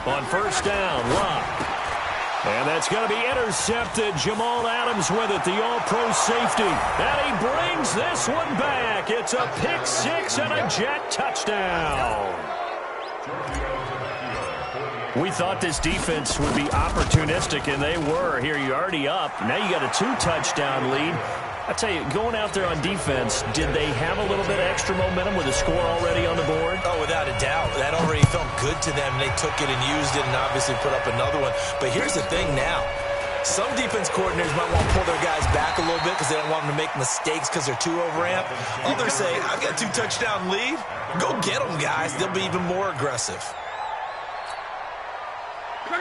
On first down, Locke. And that's going to be intercepted. Jamal Adams with it, the all-pro safety. And he brings this one back. It's a pick six and a Jet touchdown. We thought this defense would be opportunistic, and they were. Here, you're already up. Now you got a 2-touchdown lead. I tell you, going out there on defense, did they have a little bit of extra momentum with a score already on the board? Oh, without a doubt. That already felt good to them. They took it and used it and obviously put up another one. But here's the thing now. Some defense coordinators might want to pull their guys back a little bit because they don't want them to make mistakes because they're too overamped. Others say, I've got a 2-touchdown lead. Go get them, guys. They'll be even more aggressive.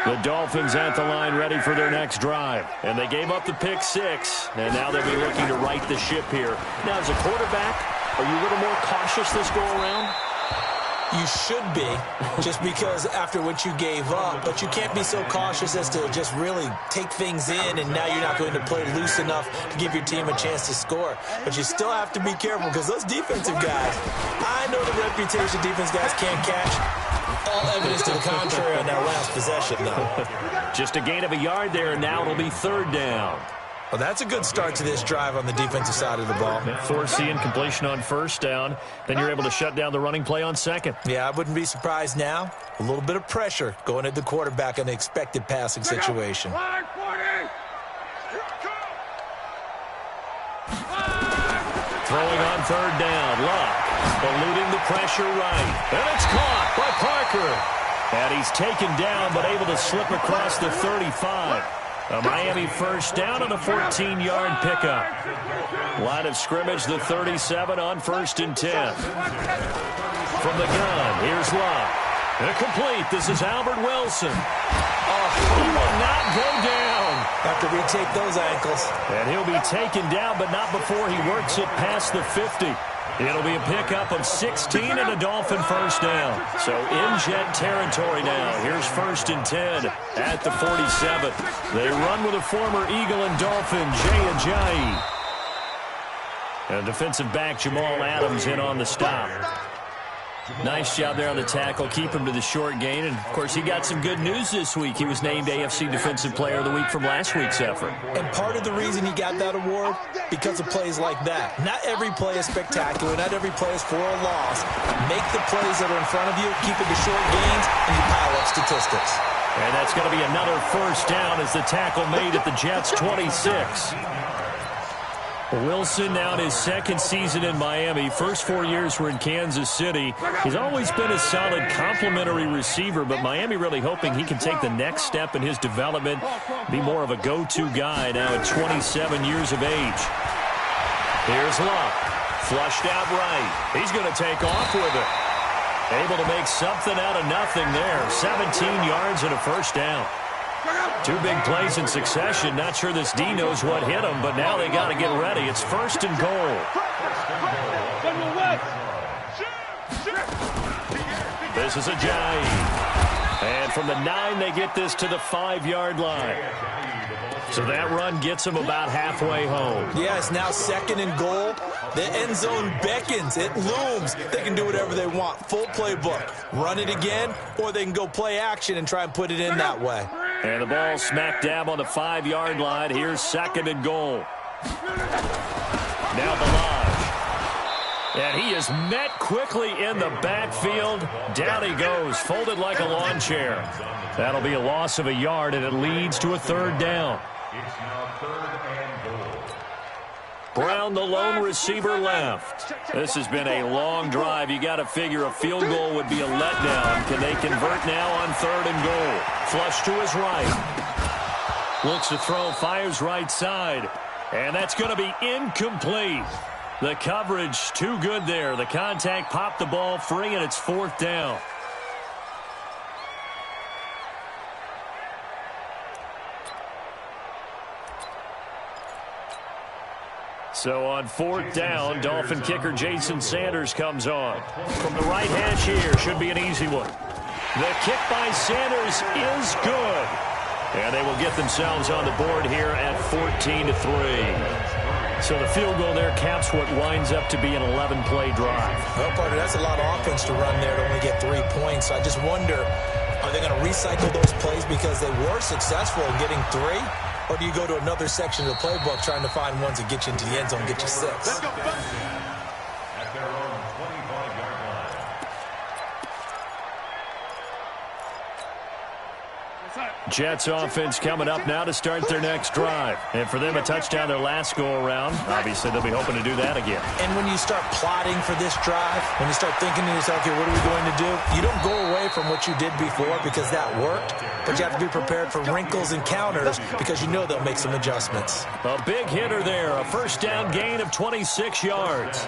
The Dolphins at the line ready for their next drive. And they gave up the pick six, and now they'll be looking to right the ship here. Now, as a quarterback, are you a little more cautious this go-around? You should be, just because after what you gave up. But you can't be so cautious as to just really take things in, and now you're not going to play loose enough to give your team a chance to score. But you still have to be careful because those defensive guys, I know the reputation defense guys can't catch. All evidence to the contrary on that last possession, though. Just a gain of a yard there, and now it'll be third down. Well, that's a good start to this drive on the defensive side of the ball. Force the incompletion on first down. Then you're able to shut down the running play on second. Yeah, I wouldn't be surprised now. A little bit of pressure going at the quarterback in the expected passing situation. Throwing on third down, Locke eluding the pressure right. And it's caught by Parker. And he's taken down but able to slip across the 35. A Miami first down and a 14-yard pickup. Line of scrimmage, the 37 on 1st and 10. From the gun, here's Locke. Complete. This is Albert Wilson. Oh, he will not go down. Have to retake those ankles. And he'll be taken down, but not before he works it past the 50. It'll be a pickup of 16 and a Dolphin first down. So in Jet territory now. Here's 1st and 10 at the 47. They run with a former Eagle and Dolphin, Jay Ajayi. And defensive back Jamal Adams in on the stop. Nice job there on the tackle. Keep him to the short gain. And, of course, he got some good news this week. He was named AFC Defensive Player of the Week from last week's effort. And part of the reason he got that award, because of plays like that. Not every play is spectacular. Not every play is for a loss. Make the plays that are in front of you, keep it to short gains, and you pile up statistics. And that's going to be another first down as the tackle made at the Jets' 26. Wilson now in his second season in Miami. First 4 years were in Kansas City. He's always been a solid complementary receiver, but Miami really hoping he can take the next step in his development, be more of a go-to guy now at 27 years of age. Here's Locke. Flushed out right. He's going to take off with it. Able to make something out of nothing there. 17 yards and a first down. Two big plays in succession. Not sure this D knows what hit him, but now they got to get ready. It's 1st and goal. This is Ajayi. And from the 9, they get this to the 5-yard line. So that run gets them about halfway home. Yeah, it's now 2nd and goal. The end zone beckons. It looms. They can do whatever they want. Full playbook. Run it again, or they can go play action and try and put it in that way. And the ball smack dab on the 5-yard line. Here's 2nd and goal. Now Balaj. And he is met quickly in the backfield. Down he goes, folded like a lawn chair. That'll be a loss of a yard, and it leads to a 3rd down. Brown, the lone receiver, left. This has been a long drive. You got to figure a field goal would be a letdown. Can they convert now on 3rd and goal? Flush to his right. Looks to throw, fires right side. And that's going to be incomplete. The coverage too good there. The contact popped the ball free, and it's 4th down. So on 4th down, Dolphin kicker Jason Sanders comes on. From the right hash here, should be an easy one. The kick by Sanders is good. And they will get themselves on the board here at 14-3. So the field goal there caps what winds up to be an 11-play drive. Well, partner, that's a lot of offense to run there to only get 3 points. I just wonder, are they going to recycle those plays because they were successful in getting 3? Or do you go to another section of the playbook trying to find ones that get you into the end zone, get you 6? Let's go, at their own 25-yard line. Jets offense coming up now to start their next drive. And for them, a touchdown their last go-around. Obviously, they'll be hoping to do that again. And when you start plotting for this drive, when you start thinking to yourself, okay, what are we going to do? You don't go away from what you did before because that worked, but you have to be prepared for wrinkles and counters because you know they'll make some adjustments. A big hitter there, a first down gain of 26 yards.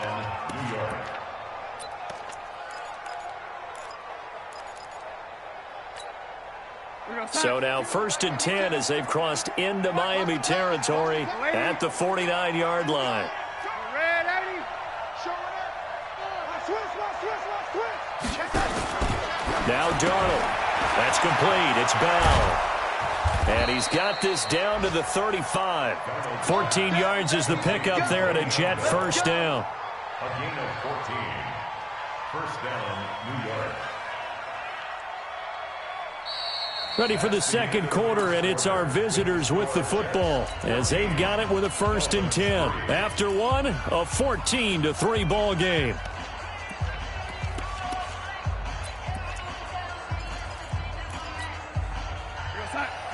So now 1st and 10 as they've crossed into Miami territory at the 49-yard line. Now Darnold. That's complete. It's Bell. And he's got this down to the 35. 14 yards is the pickup there and a Jet first down. A gain of 14. First down, New York. Ready for the second quarter, and it's our visitors with the football as they've got it with a 1st and 10. After one, a 14-3 ball game.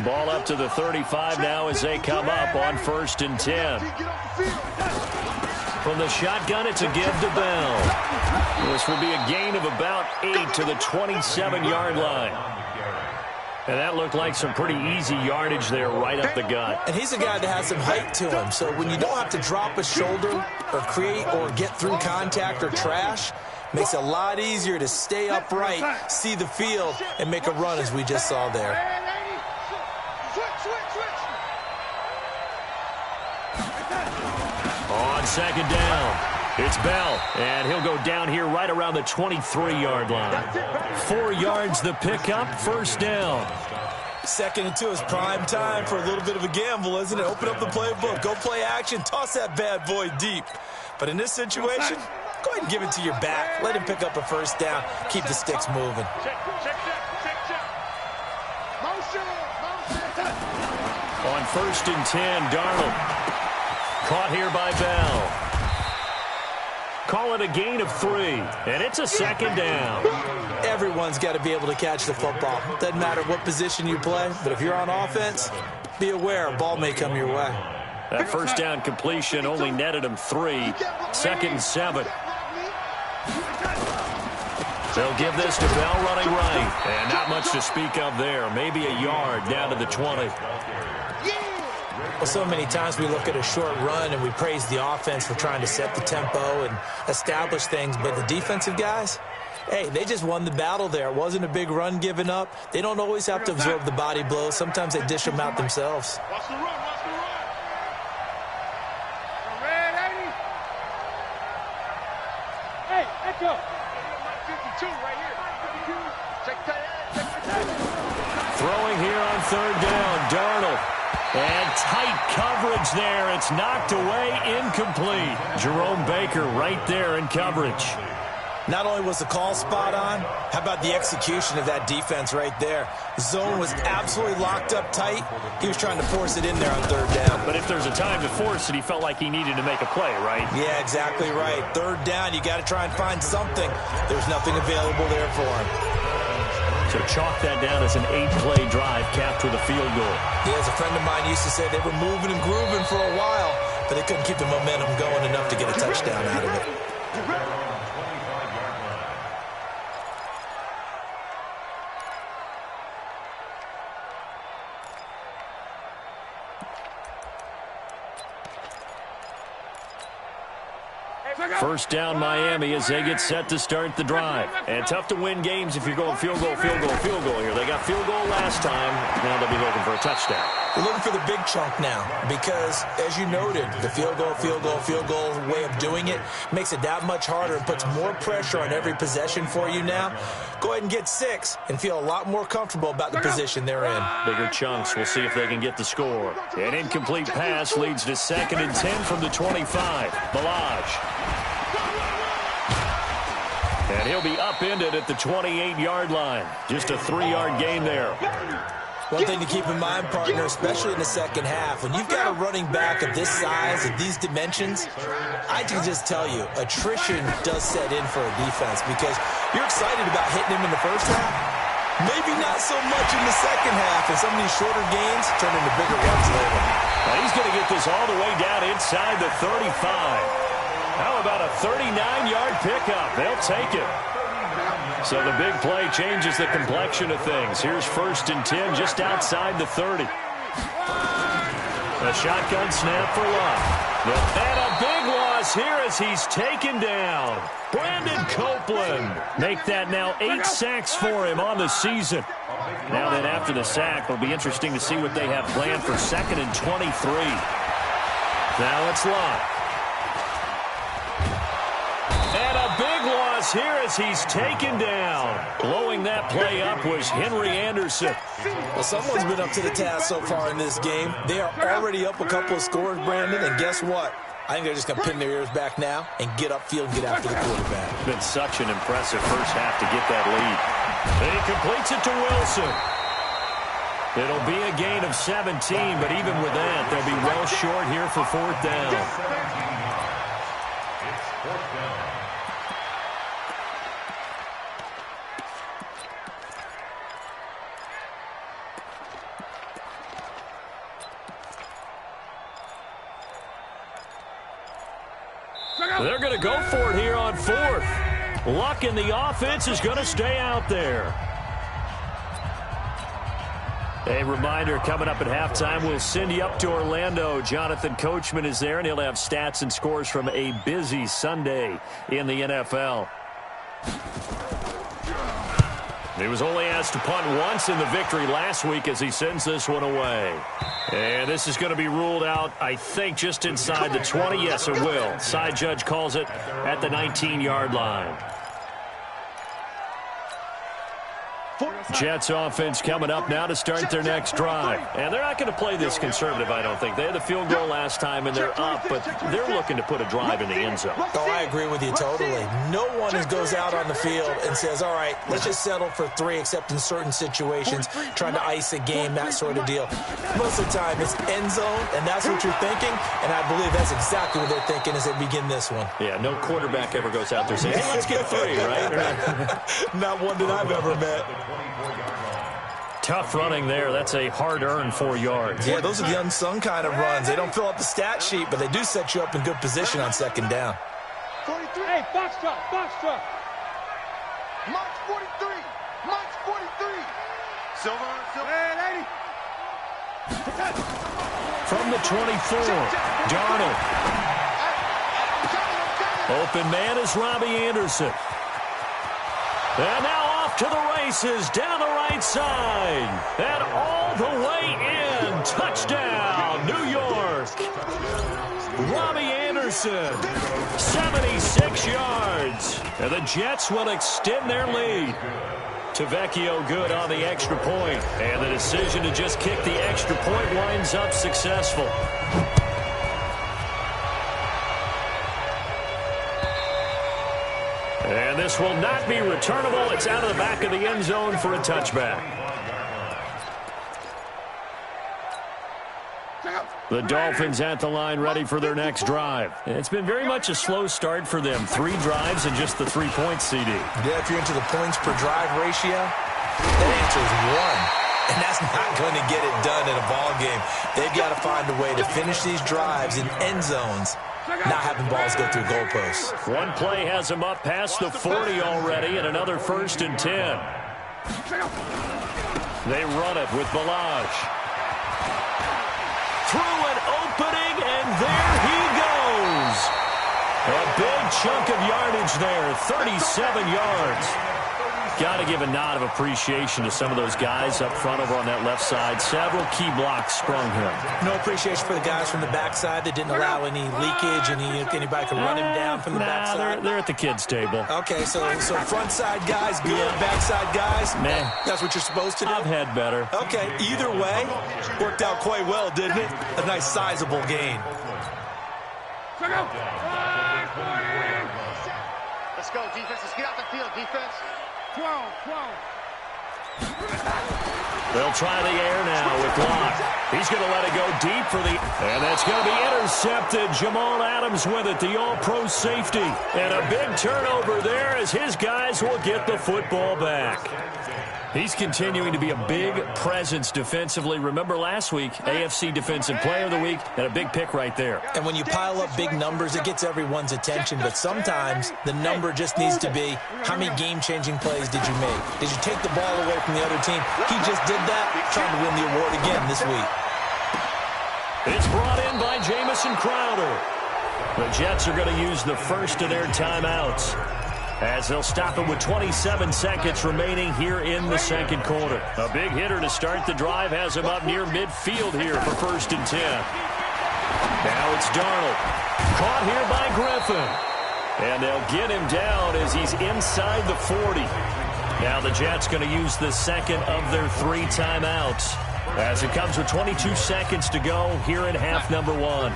Ball up to the 35 now as they come up on 1st and 10. From the shotgun, it's a give to Bell. This will be a gain of about 8 to the 27-yard line. And that looked like some pretty easy yardage there right up the gut. And he's a guy that has some height to him. So when you don't have to drop a shoulder or create or get through contact or trash, makes it a lot easier to stay upright, see the field, and make a run as we just saw there. On 2nd down. It's Bell, and he'll go down here right around the 23-yard line. 4 yards the pickup, first down. 2nd and 2 is prime time for a little bit of a gamble, isn't it? Open up the playbook, go play action, toss that bad boy deep. But in this situation, go ahead and give it to your back. Let him pick up a first down, keep the sticks moving. On 1st and 10, Darnold. Caught here by Bell. Call it a gain of 3, and it's a 2nd down. Everyone's got to be able to catch the football. Doesn't matter what position you play, but if you're on offense, be aware a ball may come your way. That first down completion only netted him 3. 2nd and 7. They'll give this to Bell running right, and not much to speak of there. Maybe a yard down to the 20. Well, so many times we look at a short run and we praise the offense for trying to set the tempo and establish things, but the defensive guys, hey, they just won the battle there. It wasn't a big run given up. They don't always have to absorb the body blows. Sometimes they dish them out themselves. Watch the run, watch the run. Hey, echo. 52 right here. 52. Check that. Throwing here on 3rd down, Darnold. And tight coverage there. It's knocked away, incomplete. Jerome Baker right there in coverage. Not only was the call spot on, how about the execution of that defense right there? The zone was absolutely locked up tight. He was trying to force it in there on 3rd down. But if there's a time to force it, he felt like he needed to make a play, right? Yeah, exactly right. 3rd down, you got to try and find something. There's nothing available there for him. So chalk that down as an 8-play drive capped with a field goal. Yeah, as a friend of mine used to say, they were moving and grooving for a while, but they couldn't keep the momentum going enough to get a touchdown out of it. Hey, First down Miami as they get set to start the drive. And tough to win games if you're going field goal, field goal, field goal here. They got field goal last time. Now they'll be looking for a touchdown. We're looking for the big chunk now because, as you noted, the field goal, field goal, field goal way of doing it makes it that much harder and puts more pressure on every possession for you now. Go ahead and get 6 and feel a lot more comfortable about the position they're in. Bigger chunks. We'll see if they can get the score. An incomplete pass leads to 2nd and 10 from the 25. Balaj. And he'll be upended at the 28-yard line. Just a 3-yard gain there. One thing to keep in mind, partner, especially in the second half, when you've got a running back of this size, of these dimensions, I can just tell you, attrition does set in for a defense because you're excited about hitting him in the first half. Maybe not so much in the second half, and some of these shorter gains turn into bigger ones later. Now he's going to get this all the way down inside the 35. How about a 39-yard pickup? They'll take it. So the big play changes the complexion of things. Here's 1st and 10 just outside the 30. A shotgun snap for Love. And a big loss here as he's taken down. Brandon Copeland. Make that now 8 sacks for him on the season. Now then after the sack, it'll be interesting to see what they have planned for 2nd and 23. Now it's Love. And a big loss here as he's taken down. Blowing that play up was Henry Anderson. Well, someone's been up to the task so far in this game. They are already up a couple of scores, Brandon, and guess what? I think they're just going to pin their ears back now and get upfield and get after the quarterback. Been such an impressive first half to get that lead. And he completes it to Wilson. It'll be a gain of 17, but even with that, they'll be well short here for 4th down. It's 4th down. They're going to go for it here on 4th. Luck in the offense is going to stay out there. A reminder, coming up at halftime, we'll send you up to Orlando. Jonathan Coachman is there, and he'll have stats and scores from a busy Sunday in the NFL. He was only asked to punt once in the victory last week as he sends this one away. And this is going to be ruled out, I think, just inside the 20. Yes, it will. Side judge calls it at the 19-yard line. Jets offense coming up now to start their next drive. And they're not going to play this conservative, I don't think. They had the field goal last time, and they're up, but they're looking to put a drive in the end zone. Oh, I agree with you totally. No one goes out on the field and says, all right, let's just settle for 3, except in certain situations, trying to ice a game, that sort of deal. Most of the time, it's end zone, and that's what you're thinking, and I believe that's exactly what they're thinking as they begin this one. Yeah, no quarterback ever goes out there saying, hey, let's get 3, right? Not one that I've ever met. Tough running there. That's a hard-earned 4 yards. Yeah, those are the unsung kind of runs. They don't fill up the stat sheet, but they do set you up in good position on 2nd down. 43. Hey, box truck, box truck. March 43. March 43. Silver, silver. Hey, 80. From the 24, Darnold. Open man is Robbie Anderson. And now off to the races down the right side. And all the way in. Touchdown, New York. Robbie Anderson, 76 yards. And the Jets will extend their lead. Tavecchio good on the extra point. And the decision to just kick the extra point winds up successful. And this will not be returnable. It's out of the back of the end zone for a touchback. The Dolphins at the line ready for their next drive. It's been very much a slow start for them. 3 drives and just the 3-point CD. Yeah, if you're into the points per drive ratio, that answer is 1. And that's not going to get it done in a ball game. They've got to find a way to finish these drives in end zones, not having balls go through goalposts. One play has them up past the 40 already, and another 1st and 10. They run it with Balaj. Through an opening, and there he goes. A big chunk of yardage there, 37 yards. Got to give a nod of appreciation to some of those guys up front over on that left side. Several key blocks sprung him. No appreciation for the guys from the backside that didn't allow any leakage, anybody could run him down from the backside. They're at the kids' table. Okay, so front side guys good, backside guys, man, that's what you're supposed to do? I've had better. Okay, either way, worked out quite well, didn't it? A nice sizable gain. Let's go, defense. Let's get out the field, defense. 12. They'll try the air now with Locke. He's going to let it go deep for the... And that's going to be intercepted. Jamal Adams with it, the all-pro safety. And a big turnover there as his guys will get the football back. He's continuing to be a big presence defensively. Remember last week, AFC Defensive Player of the Week, and a big pick right there. And when you pile up big numbers, it gets everyone's attention. But sometimes the number just needs to be, how many game-changing plays did you make? Did you take the ball away from the other team? He just did that, trying to win the award again this week. It's brought in by Jamison Crowder. The Jets are going to use the first of their timeouts, as they'll stop it with 27 seconds remaining here in the second quarter. A big hitter to start the drive has him up near midfield here for 1st and 10. Now it's Darnold. Caught here by Griffin. And they'll get him down as he's inside the 40. Now the Jets going to use the second of their 3 timeouts, as it comes with 22 seconds to go here in half number 1.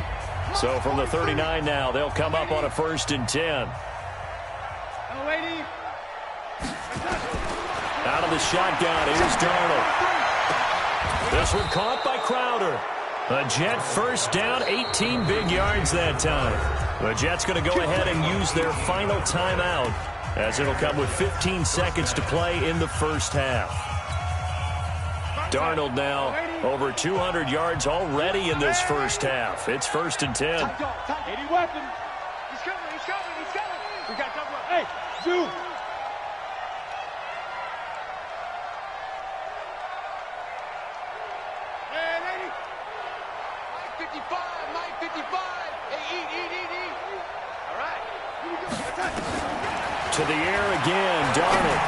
So from the 39 now, they'll come up on a 1st and 10. Out of the shotgun, here's Darnold. This one caught by Crowder. A Jet first down, 18 big yards that time. The Jets going to go ahead and use their final timeout, as it'll come with 15 seconds to play in the first half. Darnold now over 200 yards already in this first half. It's 1st and 10. Any weapon. He's coming. We got double up. Hey, two. And 80. 55. Hey, eat. All right. Here we go. To the air again, Darnold.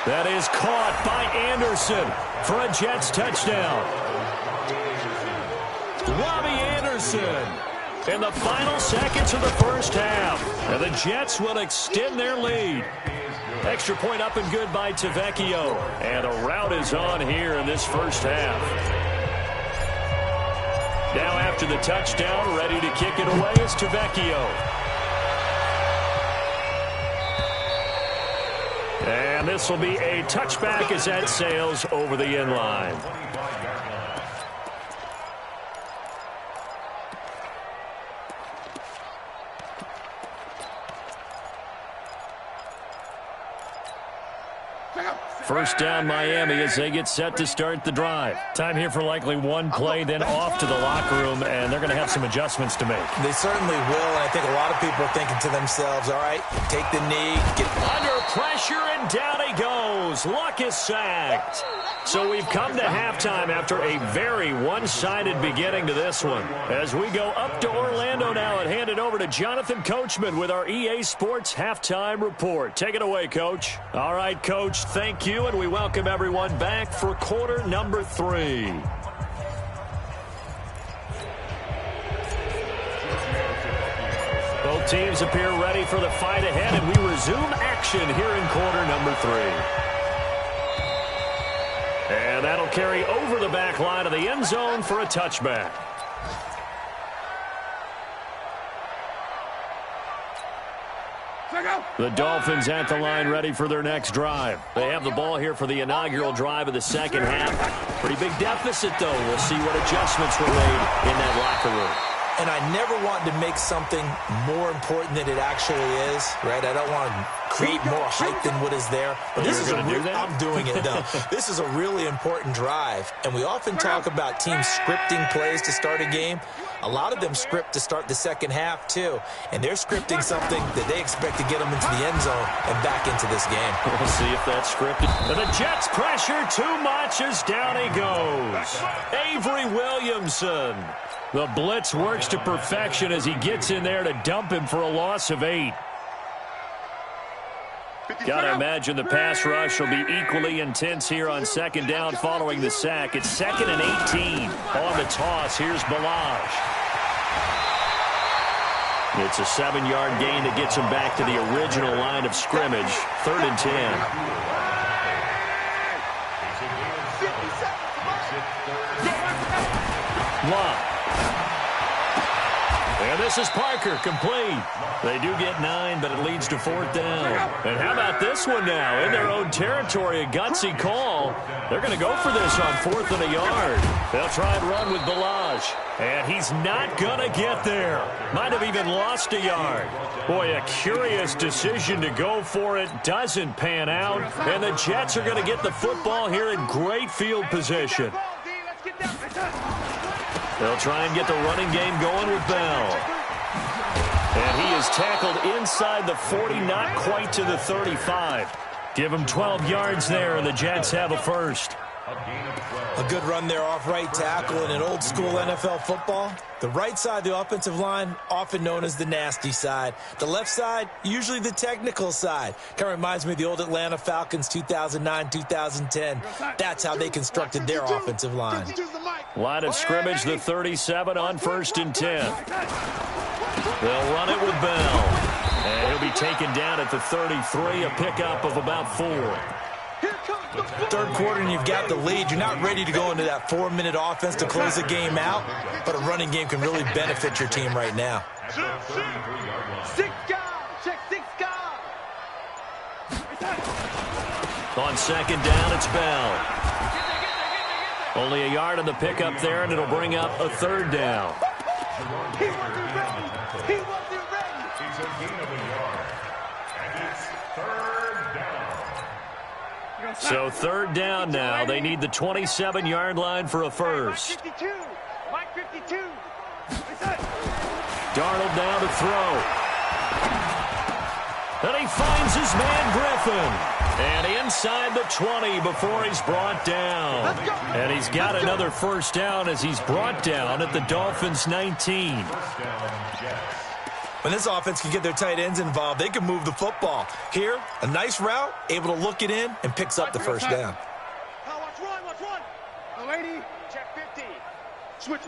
That is caught by Anderson for a Jets touchdown. Robbie Anderson in the final seconds of the first half. And the Jets will extend their lead. Extra point up and good by Tavecchio. And a rout is on here in this first half. Now after the touchdown, ready to kick it away is Tavecchio. And this will be a touchback as that sails over the end line. First down Miami as they get set to start the drive. Time here for likely one play, then off to the locker room, and they're going to have some adjustments to make. They certainly will, and I think a lot of people are thinking to themselves, all right, take the knee, get under pressure, and down he goes. Luck is sacked. So we've come to halftime after a very one-sided beginning to this one. As we go up to Orlando now and hand it over to Jonathan Coachman with our EA Sports Halftime Report. Take it away, Coach. All right, Coach, thank you, and we welcome everyone back for quarter number 3. Both teams appear ready for the fight ahead, and we resume action here in quarter number 3. And that'll carry over the back line of the end zone for a touchback. The Dolphins at the line ready for their next drive. They have the ball here for the inaugural drive of the second half. Pretty big deficit, though. We'll see what adjustments were made in that locker room. And I never want to make something more important than it actually is, right? I don't want to create more hype than what is there. But this is I'm doing it, though. This is a really important drive, and we often talk about teams scripting plays to start a game. A lot of them script to start the second half, too, and they're scripting something that they expect to get them into the end zone and back into this game. We'll see if that's scripted. And the Jets pressure too much as down he goes. Avery Williamson. The blitz works to perfection as he gets in there to dump him for a loss of 8. Gotta imagine the pass rush will be equally intense here on second down following the sack. It's 2nd and 18. On the toss, here's Balaj. It's a 7-yard gain that gets him back to the original line of scrimmage. 3rd and 10. Love. And this is Parker, complete. They do get 9, but it leads to 4th down. And how about this one now? In their own territory, a gutsy call. They're going to go for this on 4th and a yard. They'll try and run with Balaj. And he's not going to get there. Might have even lost a yard. Boy, a curious decision to go for it. Doesn't pan out. And the Jets are going to get the football here in great field position. They'll try and get the running game going with Bell. And he is tackled inside the 40, not quite to the 35. Give him 12 yards there, and the Jets have a first. A good run there off right tackle in an old-school NFL football. The right side of the offensive line, often known as the nasty side. The left side, usually the technical side. Kind of reminds me of the old Atlanta Falcons 2009-2010. That's how they constructed their offensive line. Line of scrimmage, the 37 on 1st and 10. They'll run it with Bell. And he'll be taken down at the 33, a pickup of about 4. Third quarter and you've got the lead. You're not ready to go into that 4-minute offense to close the game out, but a running game can really benefit your team right now. 6 guys. Check 6 guys. On second down, it's Bell. Only a yard on the pickup there, and it'll bring up a 3rd down. He wasn't ready. He wasn't ready. It's a gain of a yard. And it's 3rd down. So 3rd down now. They need the 27-yard line for a first. Mike 52. Mike 52. Darnold now to throw. And he finds his man Griffin. And inside the 20 before he's brought down. And he's got another first down as he's brought down at the Dolphins' 19. When this offense can get their tight ends involved, they can move the football. Here, a nice route, able to look it in, and picks up the first down. Watch run. The lady, check 50. Switch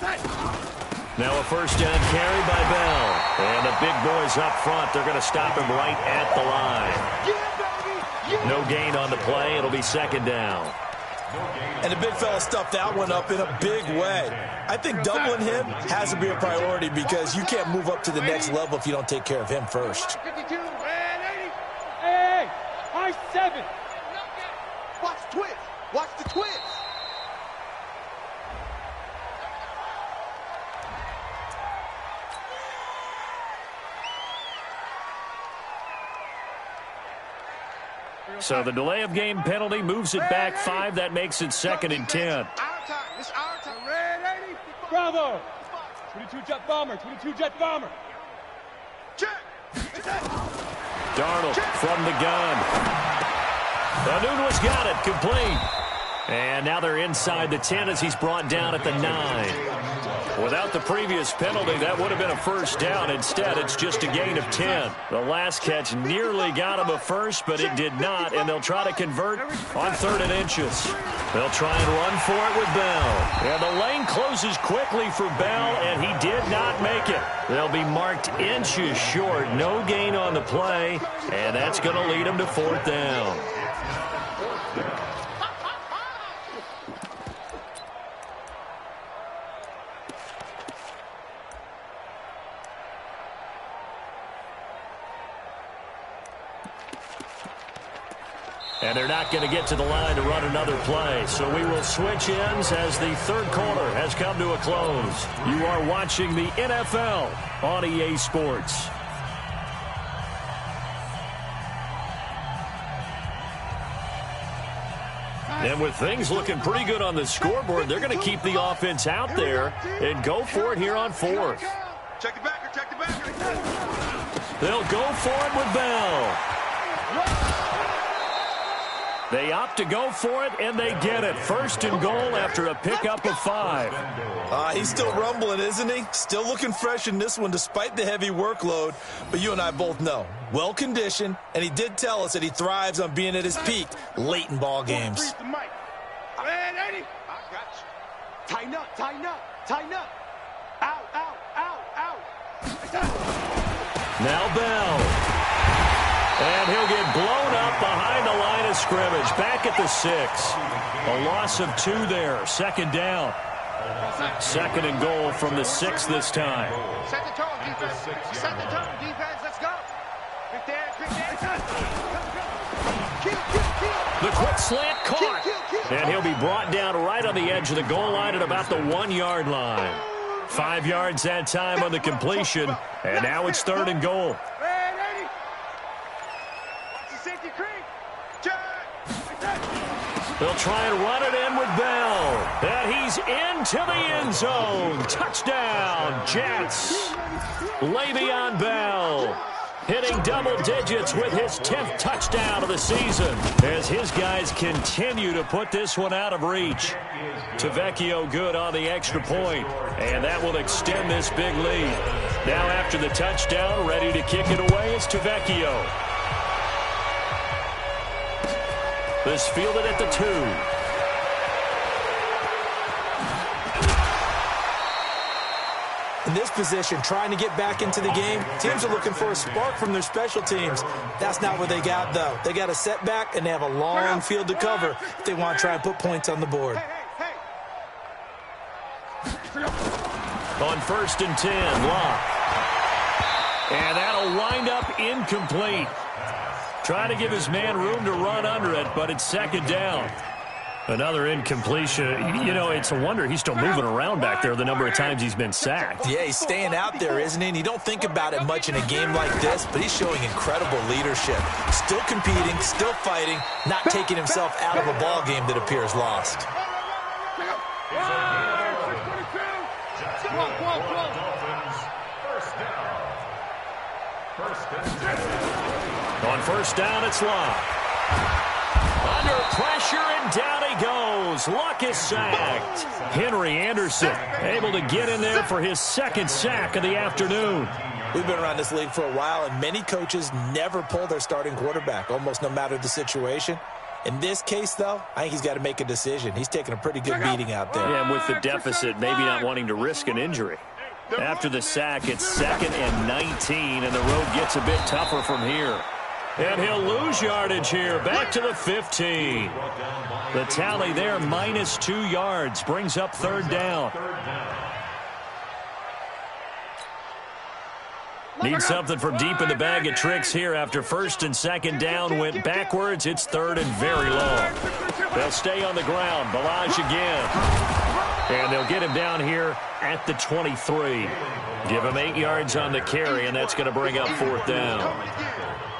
that. Now a first down carry by Bell. And the big boys up front, they're going to stop him right at the line. No gain on the play. It'll be 2nd down. And the big fella stuffed that one up in a big way. I think doubling him has to be a priority because you can't move up to the next level if you don't take care of him first. 52 and 80. Hey, high 7. Watch the twist. Watch the twist. So the delay of game penalty moves it back 5. That makes it 2nd and 10. Our time. It's our time. Red 80. Bravo. 22 jet bomber. Check. Darnold from the gun. Anunwa's got it. Complete. And now they're inside the 10 as he's brought down at the 9. Without the previous penalty, that would have been a first down. Instead, it's just a gain of 10. The last catch nearly got him a first, but it did not, and they'll try to convert on 3rd and inches. They'll try and run for it with Bell. And the lane closes quickly for Bell, and he did not make it. They'll be marked inches short. No gain on the play, and that's going to lead them to 4th down. And they're not going to get to the line to run another play. So we will switch ends as the 3rd quarter has come to a close. You are watching the NFL on EA Sports. And with things looking pretty good on the scoreboard, they're going to keep the offense out there and go for it here on fourth. Check the backer, check the backer. They'll go for it with Bell. They opt to go for it, and they get it. First and goal after a pickup of 5. He's still rumbling, isn't he? Still looking fresh in this one despite the heavy workload. But you and I both know, well-conditioned, and he did tell us that he thrives on being at his peak late in ball games. Man, Eddie, I got you. Tighten up, tighten up, tighten up. Out, out, out, out. Now Bell. And he'll get blown up behind the line of scrimmage. Back at the 6. A loss of 2 there. Second down. Second and goal from the 6 this time. Set the tone, defense. Set the tone, defense. Let's go. Quick there, quick there. The quick slant caught. And he'll be brought down right on the edge of the goal line at about the 1-yard line. 5 yards that time on the completion. And now it's third and goal. They'll try and run it in with Bell. And he's into the end zone. Touchdown, Jets. Le'Veon Bell hitting double digits with his 10th touchdown of the season as his guys continue to put this one out of reach. Tavecchio good on the extra point, and that will extend this big lead. Now after the touchdown, ready to kick it away is Tavecchio. This fielded at the 2. In this position, trying to get back into the game, teams are looking for a spark from their special teams. That's not what they got, though. They got a setback, and they have a long field to cover if they want to try and put points on the board. On 1st and 10, Locke. And that'll wind up incomplete. Trying to give his man room to run under it, but it's second down. Another incompletion. You know, it's a wonder he's still moving around back there the number of times he's been sacked. Yeah, he's staying out there, isn't he? And you don't think about it much in a game like this, but he's showing incredible leadership. Still competing, still fighting, not taking himself out of a ball game that appears lost. On first down, it's Locke. Under pressure, and down he goes. Luck is sacked. Henry Anderson able to get in there for his second sack of the afternoon. We've been around this league for a while, and many coaches never pull their starting quarterback, almost no matter the situation. In this case, though, I think he's got to make a decision. He's taking a pretty good beating out there. Yeah, and with the deficit, maybe not wanting to risk an injury. After the sack, it's 2nd and 19, and the road gets a bit tougher from here. And he'll lose yardage here, back to the 15. The tally there, minus 2 yards, brings up third down. Need something from deep in the bag of tricks here after first and second down went backwards. It's third and very long. They'll stay on the ground. Balaj again. And they'll get him down here at the 23. Give him 8 yards on the carry, and that's going to bring up fourth down.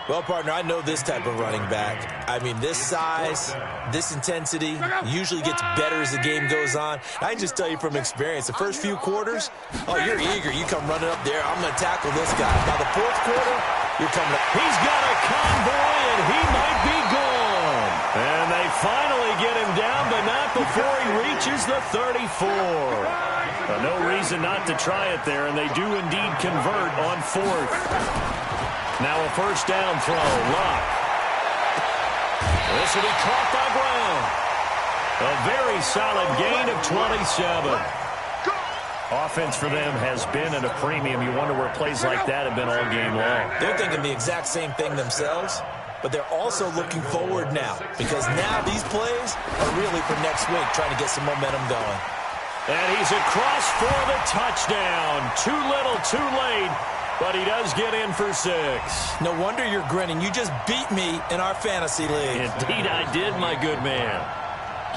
Well, partner, I know this type of running back. I mean, this size, this intensity usually gets better as the game goes on. I can just tell you from experience, the first few quarters, oh, you're eager. You come running up there. I'm going to tackle this guy. By the fourth quarter, you're coming up. He's got a convoy, and he might be gone. And they finally get him down, but not before he reaches the 34. No reason not to try it there, and they do indeed convert on fourth. Now a first down throw. Locke. This will be caught by Brown. A very solid gain of 27. Offense for them has been at a premium. You wonder where plays like that have been all game long. They're thinking the exact same thing themselves, but they're also looking forward now because now these plays are really for next week, trying to get some momentum going. And he's across for the touchdown. Too little, too late. But he does get in for 6. No wonder you're grinning. You just beat me in our fantasy league. Indeed I did, my good man.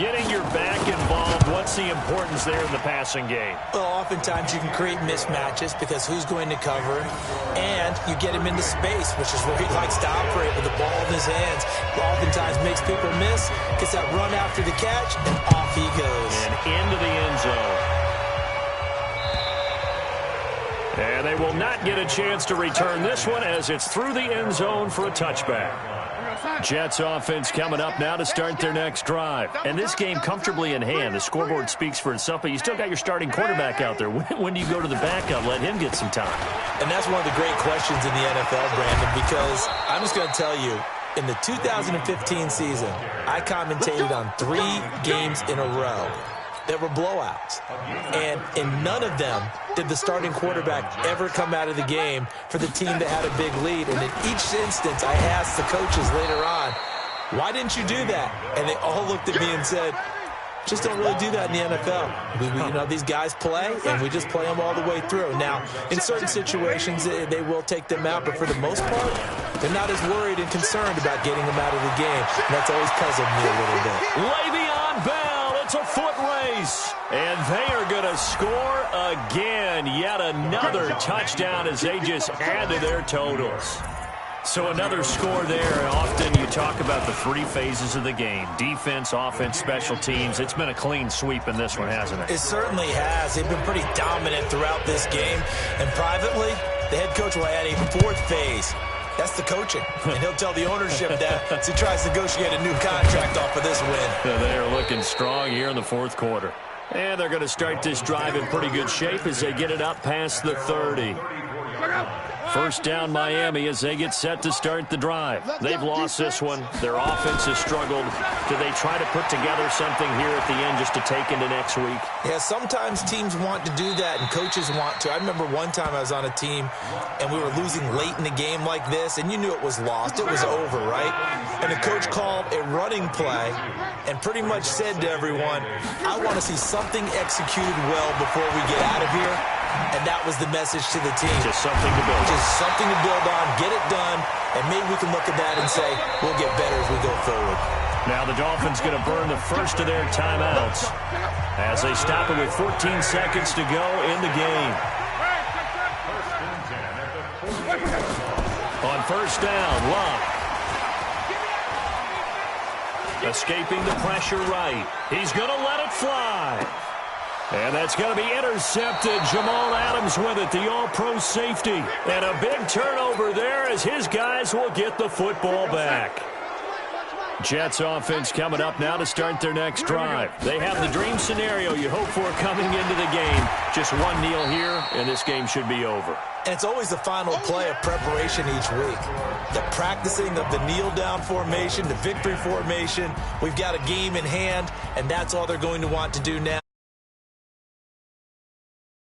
Getting your back involved, what's the importance there in the passing game? Well, oftentimes you can create mismatches because who's going to cover, and you get him into space, which is where he likes to operate with the ball in his hands. Oftentimes makes people miss, gets that run after the catch, and off he goes. And into the end zone. And they will not get a chance to return this one as it's through the end zone for a touchback. Jets offense coming up now to start their next drive. And this game comfortably in hand. The scoreboard speaks for itself, but you still got your starting quarterback out there. When do you go to the backup? Let him get some time. And that's one of the great questions in the NFL, Brandon, because I'm just going to tell you, in the 2015 season, I commentated on 3 games in a row that were blowouts. And in none of them did the starting quarterback ever come out of the game for the team that had a big lead. And in each instance, I asked the coaches later on, why didn't you do that? And they all looked at me and said, just don't really do that in the NFL. These guys play, and we just play them all the way through. Now, in certain situations, they will take them out, but for the most part, they're not as worried and concerned about getting them out of the game. And that's always puzzled me a little bit. Le'Veon Bell, it's a foot race. And they are going to score again. Yet another touchdown as they just add to their totals. So another score there, and often you talk about the 3 phases of the game. Defense, offense, special teams. It's been a clean sweep in this one, hasn't it? It certainly has. They've been pretty dominant throughout this game. And privately, the head coach will add a 4th phase. That's the coaching. And he'll tell the ownership that as he tries to negotiate a new contract off of this win. They are looking strong here in the 4th quarter. And they're going to start this drive in pretty good shape as they get it up past the 30. First down Miami as they get set to start the drive. They've lost this one. Their offense has struggled. Do they try to put together something here at the end just to take into next week? Yeah, sometimes teams want to do that and coaches want to. I remember one time I was on a team and we were losing late in the game like this, and you knew it was lost. It was over, right? And the coach called a running play and pretty much said to everyone, I want to see something executed well before we get out of here. And that was the message to the team. Just something to build on. Just something to build on, get it done, and maybe we can look at that and say, we'll get better as we go forward. Now the Dolphins going to burn the first of their timeouts as they stop it with 14 seconds to go in the game. On first down, Love. Escaping the pressure right. He's going to let it fly. And that's going to be intercepted. Jamal Adams with it, the all-pro safety. And a big turnover there as his guys will get the football back. Jets offense coming up now to start their next drive. They have the dream scenario you hope for coming into the game. Just one kneel here, and this game should be over. And it's always the final play of preparation each week. The practicing of the kneel-down formation, the victory formation. We've got a game in hand, and that's all they're going to want to do now.